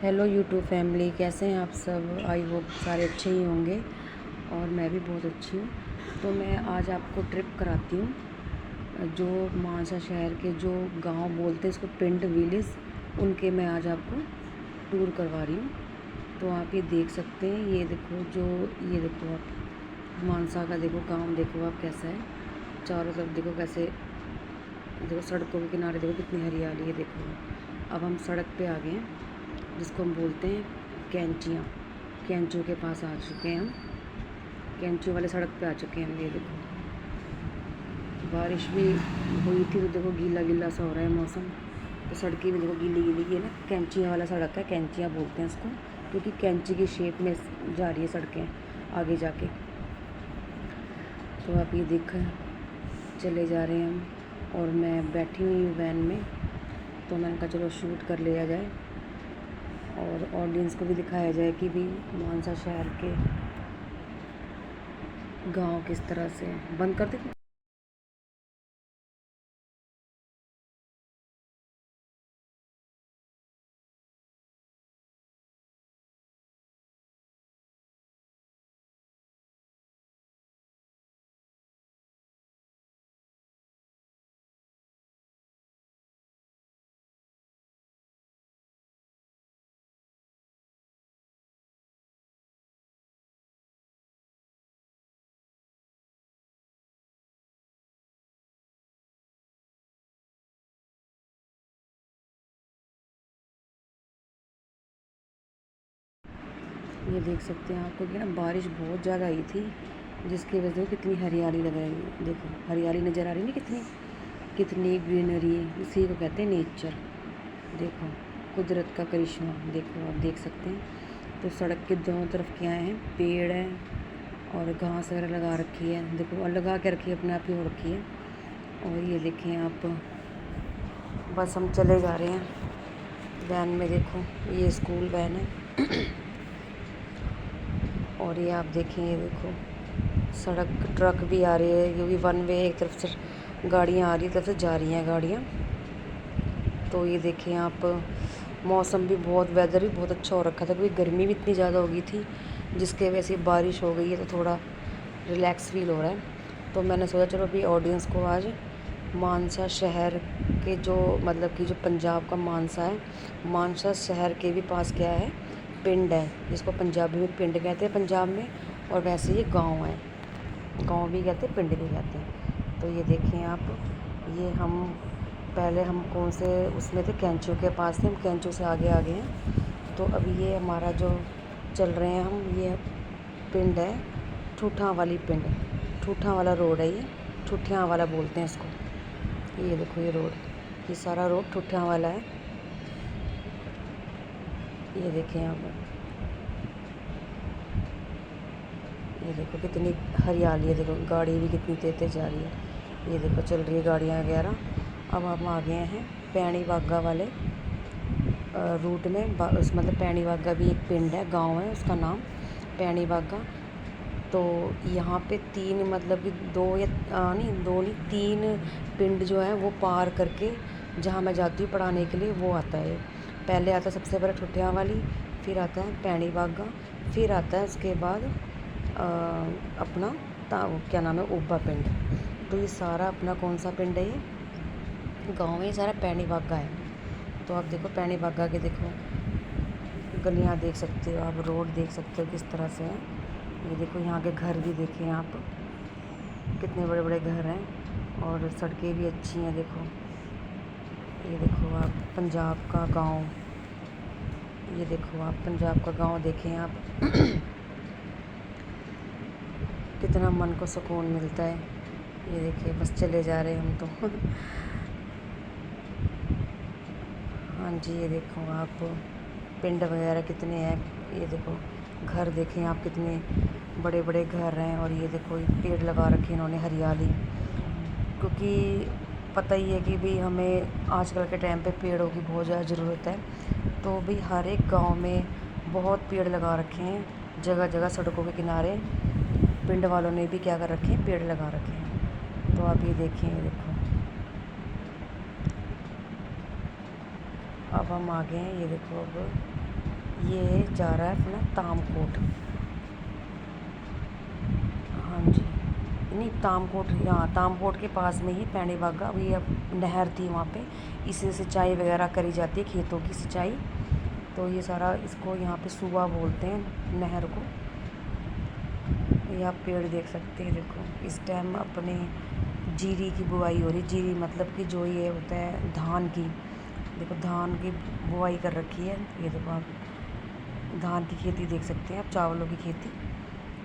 Hello YouTube family, कैसे हैं आप सब। आई होप सारे अच्छे ही होंगे और मैं भी बहुत अच्छी हूँ। तो मैं आज आपको ट्रिप कराती हूँ जो मानसा शहर के जो गांव बोलते हैं इसको पिंड विलेज, उनके मैं आज आपको टूर करवा रही हूँ। तो आप ये देख सकते हैं, ये देखो आप मानसा का देखो गांव, देखो आप कैसा है। चारों तरफ देखो कैसे, देखो सड़कों के किनारे देखो कितनी हरियाली है। देखो अब हम सड़क पे आ गए हैं जिसको हम बोलते हैं कैंचियाँ। कैंचियों के पास आ चुके हैं हम, कैंचियों वाले सड़क पे आ चुके हैं हम। ये देखो बारिश भी हुई थी तो देखो गीला गीला सा हो रहा है मौसम, तो सड़कें भी देखो गीली गीली। ये ना कैंचियाँ वाला सड़क है, कैंचियाँ बोलते हैं इसको, क्योंकि कैंची की शेप में जा रही है सड़कें आगे जाके। तो आप ये देख चले जा रहे हैं हम, और मैं बैठी हुई हूँ वैन में। तो मैंने कहा चलो शूट कर लिया जाए और ऑडियंस को भी दिखाया जाए कि भी मानसा शहर के गांव किस तरह से। बंद कर दे। ये देख सकते हैं आपको कि ना बारिश बहुत ज़्यादा आई थी, जिसकी वजह से कितनी हरियाली लग रही है। देखो हरियाली नज़र आ रही है ना, कितनी कितनी ग्रीनरी है। इसी को कहते हैं नेचर। देखो कुदरत का करिश्मा, देखो आप देख सकते हैं। तो सड़क के दोनों तरफ क्या हैं, पेड़ हैं और घास वगैरह लगा रखी है। देखो और लगा के रखी है, अपने आप ही हो रखी है। और ये देखें आप, बस हम चले जा रहे हैं वैन में। देखो ये स्कूल वैन है और ये आप देखें, ये देखो सड़क ट्रक भी आ रही है, क्योंकि वन वे, एक तरफ से गाड़ियाँ आ रही, एक तरफ से जा रही हैं गाड़ियाँ। तो ये देखें आप, मौसम भी बहुत, वेदर भी बहुत अच्छा हो रखा था, क्योंकि गर्मी भी इतनी ज़्यादा हो गई थी, जिसके वजह से बारिश हो गई है तो थोड़ा रिलैक्स फील हो रहा है। तो मैंने सोचा चलो अभी ऑडियंस को आज मानसा शहर के जो, मतलब कि जो पंजाब का मानसा है, मानसा शहर के भी पास क्या है, पिंड है, जिसको पंजाबी में पिंड कहते हैं पंजाब में, और वैसे ये गांव है, गांव भी कहते हैं पिंड भी कहते हैं। तो ये देखें आप, ये हम पहले हम कौन से उसमें थे, कैंचों के पास थे, हम कैंचों से आगे आ गए हैं। तो अभी ये हमारा जो चल रहे हैं हम, ये पिंड है ठूठा वाली पिंड, ठूठा वाला रोड है, ये ठूठियाँ वाला बोलते हैं इसको। ये देखो ये रोड, ये सारा रोड ठूठियाँ वाला है। ये देखें आप, ये देखो कितनी हरियाली है। देखो गाड़ी भी कितनी तेज तेज जा रही है। ये देखो चल रही है गाड़ियाँ वगैरह। अब हम आ गए हैं पैणी वाघा वाले रूट में। उस मतलब पैणी वाघा भी एक पिंड है, गांव है, उसका नाम पैणी वाघा। तो यहाँ पे तीन, मतलब कि दो नहीं तीन पिंड जो है वो पार करके जहाँ मैं जाती हूँ पढ़ाने के लिए, वो आता है। पहले आता है सबसे पहले ठुठियाँ वाली, फिर आता है पैणी वाघा, फिर आता है उसके बाद अपना क्या नाम है, ओबा पिंड। तो ये सारा अपना कौन सा पिंड है, ये गांव है, ये सारा पैणी वाघा है। तो आप देखो पैणी वाघा के, देखो गलियां देख सकते हो आप, रोड देख सकते हो किस तरह से है। ये देखो यहाँ के घर भी देखें आप, कितने बड़े बड़े घर हैं, और सड़कें भी अच्छी हैं। देखो ये देखो आप पंजाब का गांव, ये देखो आप पंजाब का गांव देखें आप कितना मन को सुकून मिलता है। ये देखिए बस चले जा रहे हैं हम तो हाँ जी, ये देखो आप पिंड वगैरह कितने हैं। ये देखो घर देखें आप, कितने बड़े बड़े घर हैं। और ये देखो पेड़ लगा रखे इन्होंने, हरियाली, क्योंकि पता ही है कि भी हमें आजकल के टाइम पे पेड़ों की बहुत ज़्यादा ज़रूरत है। तो भी हर एक गांव में बहुत पेड़ लगा रखे हैं, जगह जगह सड़कों के किनारे पिंड वालों ने भी क्या कर रखे हैं, पेड़ लगा रखे हैं। तो आप ये देखें, ये देखो अब हम आ गए हैं। ये देखो अब ये जा रहा है अपना तामकोट। हाँ जी, नहीं तामकोट, यहाँ तामकोट के पास में ही पैणी बागा। अभी अब नहर थी वहाँ पे, इससे सिंचाई वगैरह करी जाती है, खेतों की सिंचाई। तो ये सारा, इसको यहाँ पे सूबा बोलते हैं नहर को। ये आप पेड़ देख सकते हैं, देखो इस टाइम अपने जीरी की बुआई हो रही। जीरी मतलब कि जो ये होता है धान की, देखो धान की बुआई कर रखी है। ये देखो आप धान की खेती देख सकते हैं आप, चावलों की खेती,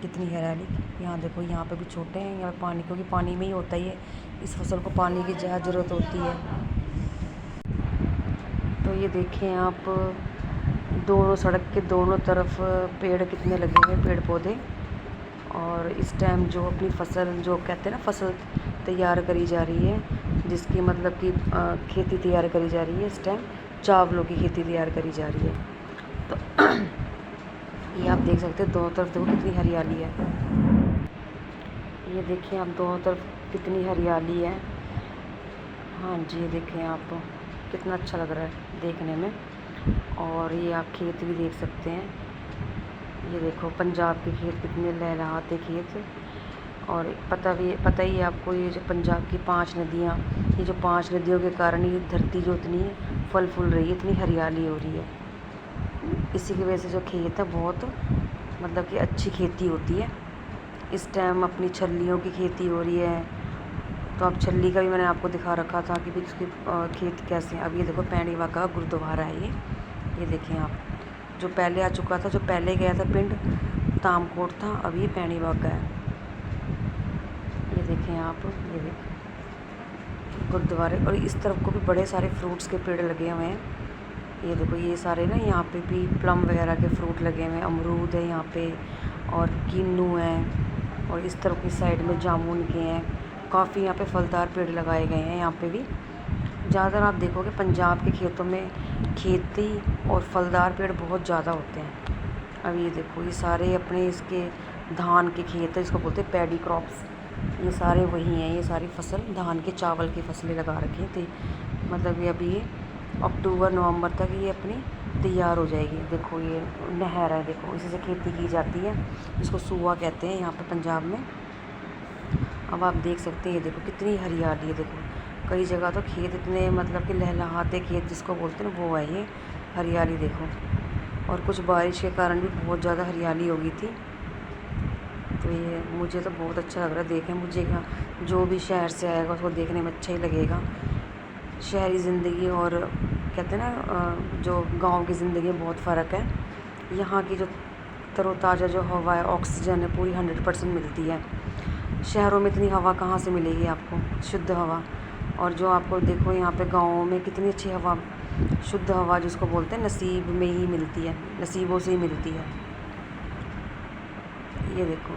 कितनी हरियाली। यहाँ देखो, यहाँ पे भी छोटे हैं, यहाँ पानी, क्योंकि पानी में ही होता ही है, इस फसल को पानी की ज़्यादा ज़रूरत होती है। तो ये देखें आप, दोनों सड़क के दोनों तरफ पेड़ कितने लगे हुए, पेड़ पौधे। और इस टाइम जो अपनी फसल, जो कहते हैं ना, फसल तैयार करी जा रही है, जिसकी मतलब कि खेती तैयार करी जा रही है। इस टाइम चावलों की खेती तैयार करी जा रही है। तो ये आप देख सकते हैं, दोनों तरफ देखो कितनी हरियाली है। ये देखिए आप, दोनों तरफ कितनी हरियाली है। हाँ जी, ये देखें आप, कितना अच्छा लग रहा है देखने में। और ये आप खेत भी देख सकते हैं, ये देखो पंजाब के खेत कितने लहलहाते खेत। और पता ही है आपको, ये जो पंजाब की 5 नदियाँ, ये जो 5 नदियों के कारण ये धरती जो इतनी फल फूल रही है, इतनी हरियाली हो रही है। इसी की वजह से जो खेत है बहुत, मतलब कि अच्छी खेती होती है। इस टाइम अपनी छल्लियों की खेती हो रही है। तो अब छल्ली का भी मैंने आपको दिखा रखा था कि भी उसकी खेत कैसे हैं। अब ये देखो पैणी बागा गुरुद्वारा है ये देखें आप, जो पहले आ चुका था, जो पहले गया था पिंड तामकोट था, अब ये पैणी बागा है। ये देखें आप, ये देखें गुरुद्वारे। और इस तरफ को भी बड़े सारे फ्रूट्स के पेड़ लगे हुए हैं। ये देखो, ये सारे ना, यहाँ पे भी प्लम वगैरह के फ्रूट लगे हुए हैं, अमरूद है यहाँ पे, और किन्नू है। और इस तरफ की साइड में जामुन के हैं। काफ़ी यहाँ पे फलदार पेड़ लगाए गए हैं। यहाँ पे भी ज़्यादातर आप देखोगे पंजाब के खेतों में खेती और फलदार पेड़ बहुत ज़्यादा होते हैं। अब ये देखो, ये सारे अपने इसके धान के खेत है, इसको बोलते हैं पैडी क्रॉप्स। ये सारे वही हैं, ये सारी फसल धान के, चावल की फसलें लगा रखी थी। मतलब ये अभी ये अक्टूबर नवंबर तक ये अपनी तैयार हो जाएगी। देखो ये नहर है, देखो इसी से खेती की जाती है, इसको सूबा कहते हैं यहाँ पे पंजाब में। अब आप देख सकते हैं, ये देखो कितनी हरियाली है। देखो कई जगह तो खेत इतने, मतलब कि लहलहाते खेत जिसको बोलते हैं, वो है ये हरियाली देखो। और कुछ बारिश के कारण भी बहुत ज़्यादा हरियाली हो गई थी। तो ये मुझे तो बहुत अच्छा लग रहा है देखें। मुझे जो भी शहर से आएगा उसको देखने में अच्छा ही लगेगा। शहरी ज़िंदगी और कहते हैं ना, जो गांव की ज़िंदगी में बहुत फ़र्क है। यहाँ की जो तरोताज़ा जो हवा है, ऑक्सीजन है, पूरी 100% मिलती है। शहरों में इतनी हवा कहाँ से मिलेगी आपको, शुद्ध हवा। और जो आपको देखो यहाँ पे गाँवों में कितनी अच्छी हवा, शुद्ध हवा जिसको बोलते हैं, नसीब में ही मिलती है, नसीबों से ही मिलती है। ये देखो,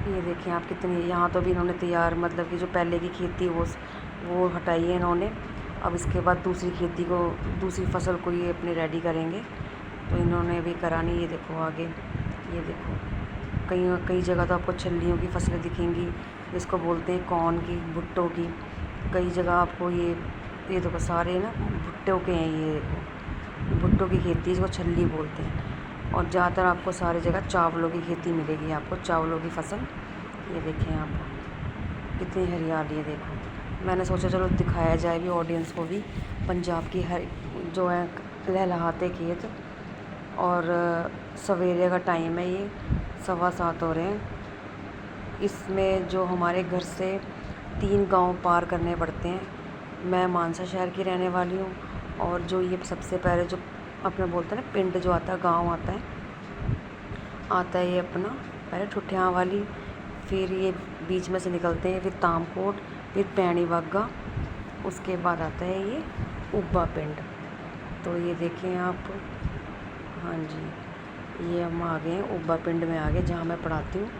ये देखें आप कितनी, यहाँ तो भी इन्होंने तैयार, मतलब कि जो पहले की खेती वो हटाई है इन्होंने। अब इसके बाद दूसरी खेती को, दूसरी फसल को ये अपने रेडी करेंगे। तो इन्होंने भी करानी। ये देखो आगे, ये देखो कई जगह तो आपको छल्लियों की फसलें दिखेंगी, जिसको बोलते हैं कॉर्न की, भुट्टो की। कई जगह आपको ये देखो सारे ना भुट्टो के हैं। ये देखो भुट्टो की खेती, इसको छल्ली बोलते हैं। और ज़्यादातर आपको सारी जगह चावलों की खेती मिलेगी, आपको चावलों की फसल। ये देखें आप कितनी हरियाली है। देखो मैंने सोचा चलो दिखाया जाए भी ऑडियंस को भी पंजाब की हर जो है लहलहाते खेत। और सवेरे का टाइम है, ये 7:15 हो रहे हैं। इसमें जो हमारे घर से 3 गांव पार करने पड़ते हैं। मैं मानसा शहर की रहने वाली हूँ। और जो ये सबसे पहले जो अपना बोलते हैं ना पिंड जो आता है, गांव आता है ये अपना पहले ठुठियाँ वाली, फिर ये बीच में से निकलते हैं, फिर तामकोट, फिर पैणी बागा, उसके बाद आता है ये उब्बा पिंड। तो ये देखें आप, हाँ जी, ये हम आ गए हैं उब्बा पिंड में, आ गए जहाँ मैं पढ़ाती हूँ,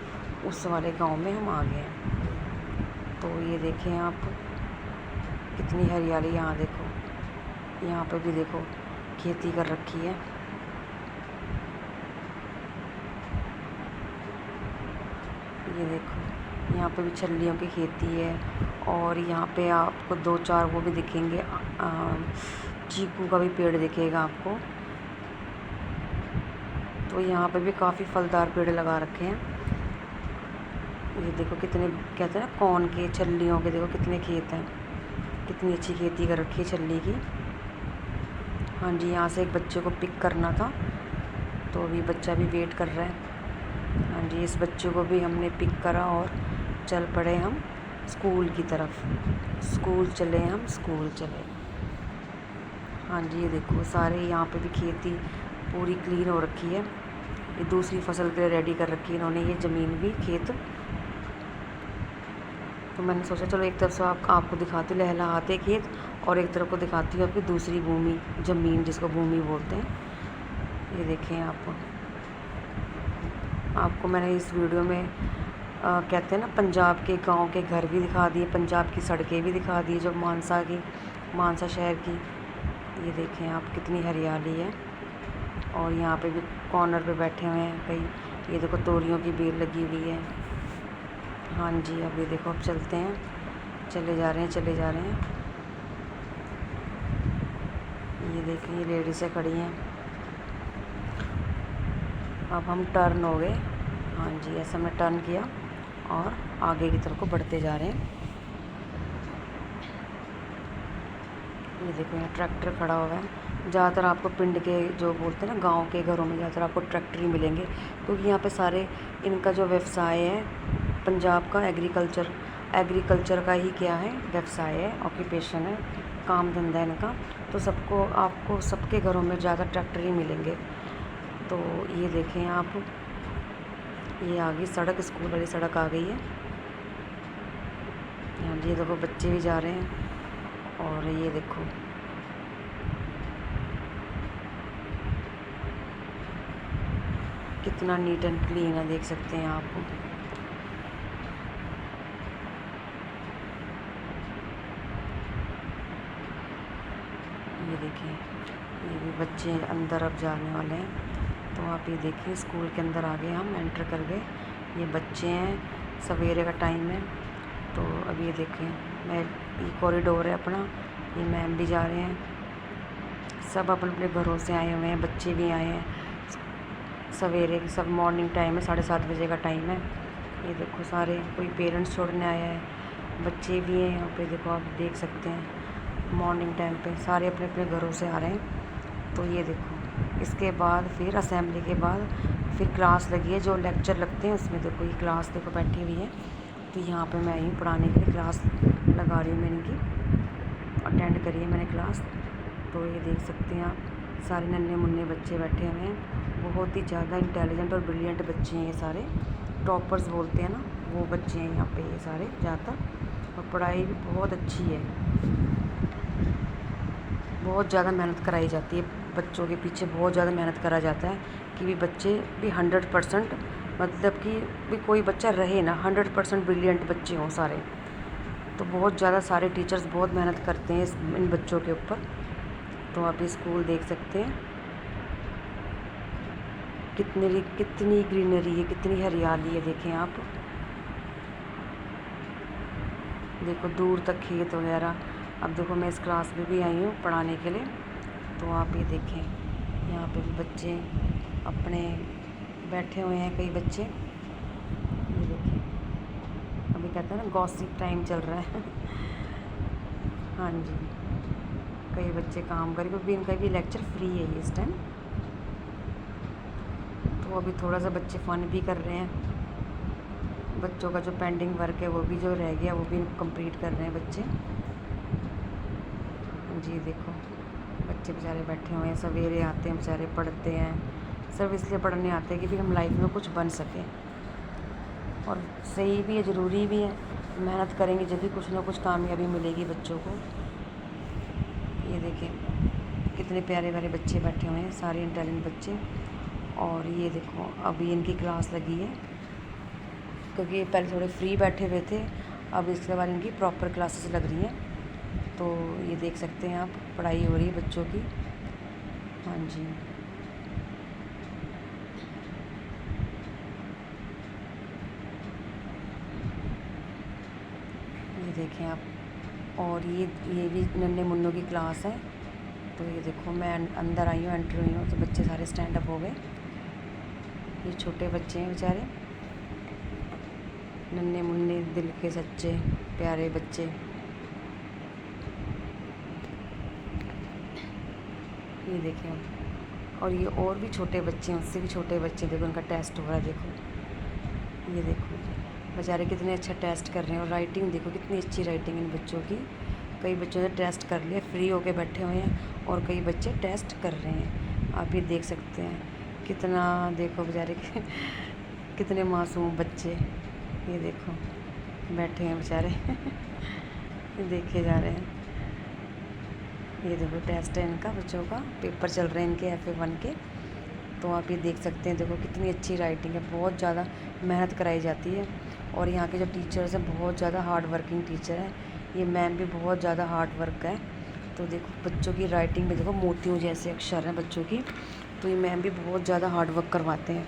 उस वाले गांव में हम आ गए हैं। तो ये देखें आप कितनी हरियाली। यहाँ देखो, यहाँ पे भी देखो खेती कर रखी है। ये देखो यहाँ पे भी छल्लियों की खेती है। और यहाँ पे आपको 2-4 वो भी दिखेंगे, चीकू का भी पेड़ दिखेगा आपको। तो यहाँ पे भी काफ़ी फलदार पेड़ लगा रखे हैं। ये देखो कितने, कहते हैं ना कौन के, छल्लियों के, देखो कितने खेत हैं, कितनी अच्छी खेती कर रखी है छल्ली की। हाँ जी, यहाँ से एक बच्चे को पिक करना था, तो अभी बच्चा भी वेट कर रहा है। हाँ जी, इस बच्चे को भी हमने पिक करा और चल पड़े हम स्कूल की तरफ। स्कूल चले हम, स्कूल चले। हाँ जी, ये देखो सारे यहाँ पे भी खेती पूरी क्लीन हो रखी है। ये दूसरी फसल के लिए रेडी कर रखी है इन्होंने, ये ज़मीन भी, खेत। तो मैंने सोचा चलो एक तरफ से आपको दिखाती हूँ लहलहाते खेत, और एक तरफ को दिखाती हूँ आपकी दूसरी भूमि, ज़मीन जिसको भूमि बोलते हैं। ये देखें आपको मैंने इस वीडियो में कहते हैं ना पंजाब के गांव के घर भी दिखा दिए, पंजाब की सड़कें भी दिखा दी, जो मानसा शहर की। ये देखें आप कितनी हरियाली है। और यहाँ पे भी कॉर्नर पे बैठे हुए हैं कई, ये देखो तोरियों की बेल लगी हुई है। हाँ जी, अब ये देखो, अब चलते हैं, चले जा रहे हैं। ये देखिए ये लेडीज़ें खड़ी हैं। अब हम टर्न हो गए। हाँ जी, ऐसा मैं टर्न किया और आगे की तरफ को बढ़ते जा रहे हैं। ये देखो यहाँ ट्रैक्टर खड़ा हुआ है। ज़्यादातर आपको पिंड के जो बोलते हैं ना गांव के घरों में ज़्यादातर आपको ट्रैक्टर ही मिलेंगे, क्योंकि यहाँ पे सारे इनका जो व्यवसाय है पंजाब का, एग्रीकल्चर का ही क्या है, व्यवसाय है, ऑक्यूपेशन है, काम धंधा है इनका। तो आपको सबके घरों में ज़्यादा ट्रैक्टर ही मिलेंगे। तो ये देखें आप, ये आ गई सड़क, स्कूल वाली सड़क आ गई है। हाँ जी, देखो बच्चे भी जा रहे हैं। और ये देखो कितना नीट एंड क्लीन है, देख सकते हैं आप। ये देखिए, ये भी बच्चे अंदर अब जाने वाले हैं। तो आप ये देखिए स्कूल के अंदर आ गए, हम एंटर कर गए। ये बच्चे हैं, सवेरे का टाइम है। तो अब ये देखें, ये कॉरिडोर है अपना, ये मैम भी जा रहे हैं, सब अपने अपने घरों से आए हुए हैं, बच्चे भी आए हैं। सवेरे सब मॉर्निंग टाइम है, 7:30 बजे का टाइम है। ये देखो सारे, कोई पेरेंट्स छोड़ने आया है, बच्चे भी हैं यहाँ पे, देखो आप देख सकते हैं। मॉर्निंग टाइम पे सारे अपने अपने घरों से आ रहे हैं। तो ये देखो, इसके बाद फिर असेंबली के बाद फिर क्लास लगी है, जो लेक्चर लगते हैं उसमें देखो ये क्लास देखो बैठी हुई है। तो यहाँ पे मैं आई हूँ पढ़ाने के लिए, क्लास लगा रही हूँ मैंने की, अटेंड करी है मैंने क्लास। तो ये देख सकते हैं आप, सारे नन्हे मुन्ने बच्चे बैठे हुए हैं, बहुत ही ज़्यादा इंटेलिजेंट और ब्रिलियंट बच्चे हैं ये सारे, टॉपर्स बोलते हैं ना, वो बच्चे हैं यहाँ पे ये सारे ज़्यादातर। और पढ़ाई भी बहुत अच्छी है, बहुत ज़्यादा मेहनत कराई जाती है बच्चों के पीछे, बहुत ज़्यादा मेहनत करा जाता है कि भी बच्चे भी 100%, मतलब कि भी कोई बच्चा रहे ना, 100% ब्रिलियंट बच्चे हों सारे। तो बहुत ज़्यादा सारे टीचर्स बहुत मेहनत करते हैं इन बच्चों के ऊपर। तो आप ये स्कूल देख सकते हैं, कितनी ग्रीनरी है, कितनी हरियाली है, देखें आप, देखो दूर तक खेत वगैरह। अब देखो मैं इस क्लास में भी आई हूँ पढ़ाने के लिए। तो आप ये देखें, यहाँ पे भी बच्चे अपने बैठे हुए हैं, कई बच्चे। ये देखिए, अभी कहते हैं ना गॉसिप टाइम चल रहा है। हाँ जी, कई बच्चे काम करें, क्योंकि इनका भी लेक्चर फ्री है ये इस टाइम। तो अभी थोड़ा सा बच्चे फ़न भी कर रहे हैं, बच्चों का जो पेंडिंग वर्क है वो भी जो रह गया वो भी कंप्लीट कर रहे हैं बच्चे। जी देखो, बच्चे बेचारे बैठे हुए हैं, सवेरे आते हैं बेचारे, पढ़ते हैं, सिर्फ इसलिए पढ़ने आते हैं कि भी हम लाइफ में कुछ बन सकें। और सही भी है, ज़रूरी भी है, मेहनत करेंगे जब भी कुछ ना कुछ कामयाबी मिलेगी बच्चों को। ये देखें कितने प्यारे प्यारे बच्चे बैठे हुए हैं, सारे इंटेलिजेंट बच्चे। और ये देखो अभी इनकी क्लास लगी है, क्योंकि ये पहले थोड़े फ्री बैठे हुए थे, अब इसके बाद इनकी प्रॉपर क्लासेस लग रही हैं। तो ये देख सकते हैं आप, पढ़ाई हो रही है बच्चों की। हाँ जी, देखें आप। और ये भी नन्हे मुन्नों की क्लास है। तो ये देखो मैं अंदर आई हूँ, एंट्री हुई हूँ, तो बच्चे सारे स्टैंड अप हो गए। ये छोटे बच्चे हैं बेचारे, नन्हे मुन्ने दिल के सच्चे प्यारे बच्चे। ये देखें आप। और ये और भी छोटे बच्चे हैं, उससे भी छोटे बच्चे, देखो उनका टेस्ट हो रहा है। देखो ये देखो बेचारे कितने अच्छा टेस्ट कर रहे हैं। और राइटिंग देखो कितनी अच्छी राइटिंग है इन बच्चों की। कई बच्चों ने टेस्ट कर लिया, फ्री होके बैठे हुए हैं, और कई बच्चे टेस्ट कर रहे हैं। आप ये देख सकते हैं कितना, देखो बेचारे कितने मासूम बच्चे। ये देखो बैठे हैं बेचारे देखे जा रहे हैं। ये देखो टेस्ट है इनका, बच्चों का पेपर चल रहे हैं इनके FA1 के। तो आप ये देख सकते हैं, देखो कितनी अच्छी राइटिंग है। बहुत ज़्यादा मेहनत कराई जाती है। और यहाँ के जो टीचर्स हैं बहुत ज़्यादा हार्ड वर्किंग टीचर हैं। ये मैम भी बहुत ज़्यादा हार्ड वर्क है। तो देखो बच्चों की राइटिंग में देखो मोतियों जैसे अक्षर हैं बच्चों की। तो ये मैम भी बहुत ज़्यादा हार्ड वर्क करवाते हैं।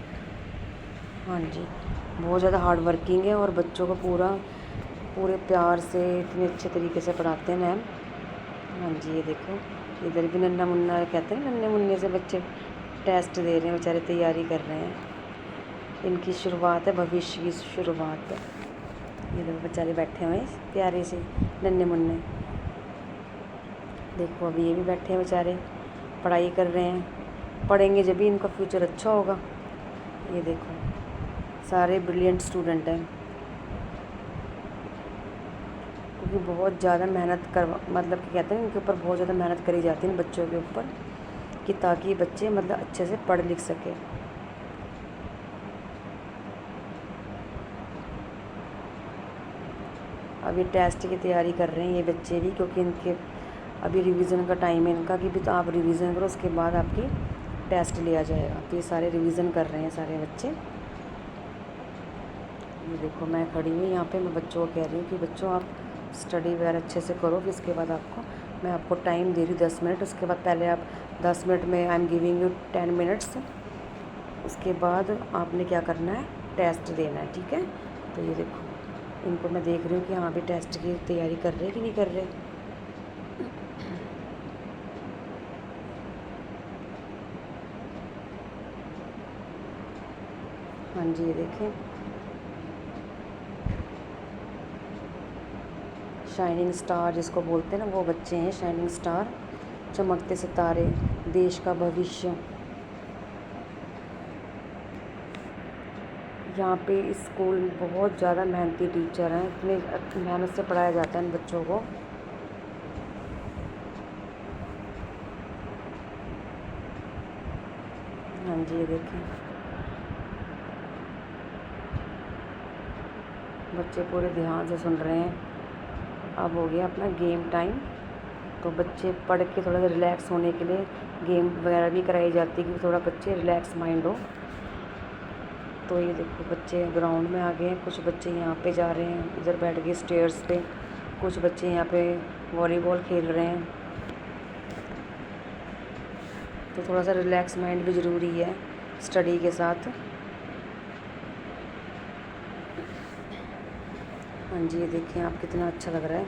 हाँ जी, बहुत ज़्यादा हार्ड वर्किंग है, और बच्चों को पूरे प्यार से इतने अच्छे तरीके से पढ़ाते हैं मैम। हाँ जी, ये देखो इधर भी नन्ना मुन्ना, कहते हैं नन्हे मुन्ने से बच्चे टेस्ट दे रहे हैं बेचारे, तैयारी कर रहे हैं। इनकी शुरुआत है, भविष्य की शुरुआत है। ये देखो बेचारे बैठे हुए हैं प्यारे से नन्हे मुन्ने। देखो अभी ये भी बैठे हैं बेचारे, पढ़ाई कर रहे हैं। पढ़ेंगे जब भी इनका फ्यूचर अच्छा होगा। ये देखो सारे ब्रिलियंट स्टूडेंट हैं, क्योंकि बहुत ज़्यादा मेहनत मतलब कि कहते हैं इनके ऊपर बहुत ज़्यादा मेहनत करी जाती है इन बच्चों के ऊपर, कि ताकि बच्चे मतलब अच्छे से पढ़ लिख सके। अभी टेस्ट की तैयारी कर रहे हैं ये बच्चे भी, क्योंकि इनके अभी रिवीज़न का टाइम है इनका, कि भी तो आप रिवीज़न करो, उसके बाद आपकी टेस्ट लिया जाएगा। तो ये सारे रिवीज़न कर रहे हैं सारे बच्चे। ये देखो मैं खड़ी हुई यहाँ पे, मैं बच्चों को कह रही हूँ कि बच्चों आप स्टडी वगैरह अच्छे से करो। फिर इसके बाद मैं आपको टाइम दे रही हूँ 10 मिनट। उसके बाद पहले आप 10 मिनट में I am giving you 10 minutes. उसके बाद आपने क्या करना है, टेस्ट देना है, ठीक है। तो ये देखो इनको मैं देख रही हूँ कि हाँ भी टेस्ट की तैयारी कर रहे हैं कि नहीं कर रहे। हाँ जी, ये देखें शाइनिंग स्टार जिसको बोलते हैं ना, वो बच्चे हैं शाइनिंग स्टार, चमकते सितारे, देश का भविष्य। यहाँ पे स्कूल में बहुत ज़्यादा मेहनती टीचर हैं, इतने मेहनत से पढ़ाया जाता है इन बच्चों को। हाँ जी, ये देखें बच्चे पूरे ध्यान से सुन रहे हैं। अब हो गया अपना गेम टाइम। तो बच्चे पढ़ के थोड़ा सा रिलैक्स होने के लिए गेम वगैरह भी कराई जाती है, कि थोड़ा बच्चे रिलैक्स माइंड हो। तो ये देखो बच्चे ग्राउंड में आ गए हैं। कुछ बच्चे यहाँ पे जा रहे हैं, इधर बैठ गए स्टेयर्स पे। कुछ बच्चे यहाँ पे वॉलीबॉल खेल रहे हैं। तो थोड़ा सा रिलैक्स माइंड भी ज़रूरी है स्टडी के साथ। हाँ जी, ये देखें आप कितना अच्छा लग रहा है।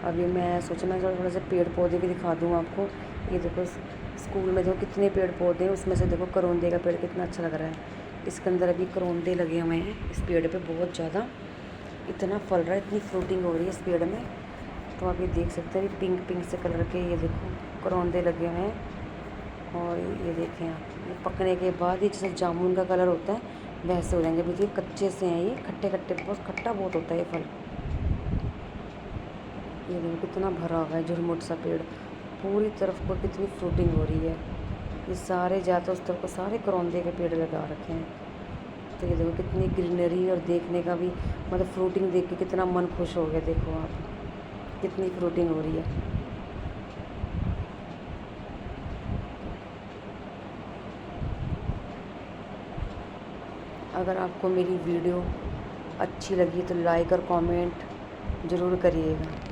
अभी मैं सोचा मैं थोड़ा सा पेड़ पौधे भी दिखा दूँ आपको। ये देखो स्कूल में देखो कितने पेड़ पौधे हैं, उसमें से देखो करौंदे का पेड़ कितना अच्छा लग रहा है। इसके अंदर अभी करौंदे लगे हुए हैं इस पेड़ पे, बहुत ज़्यादा इतना फल रहा है, इतनी फ्रूटिंग हो रही है इस पेड़ में। तो आप ये देख सकते हैं पिंक पिंक से कलर के, ये देखो करौंदे लगे हुए हैं। और ये देखें आप, ये पकने के बाद ये जैसे जामुन का कलर होता है वैसे हो जाएंगे। अभी कच्चे से हैं, ये खट्टे खट्टे, बहुत खट्टा बहुत होता है ये फल। ये देखो कितना भरा हुआ है झुरमुट सा पेड़, पूरी तरफ को कितनी फ्रूटिंग हो रही है। ये सारे जाते उस तरफ को सारे करौंदे के पेड़ लगा रखे हैं। तो ये देखो कितनी ग्रीनरी, और देखने का भी मतलब फ्रूटिंग देख के कितना मन खुश हो गया। देखो आप कितनी फ्रूटिंग हो रही है। अगर आपको मेरी वीडियो अच्छी लगी तो लाइक और कमेंट ज़रूर करिएगा।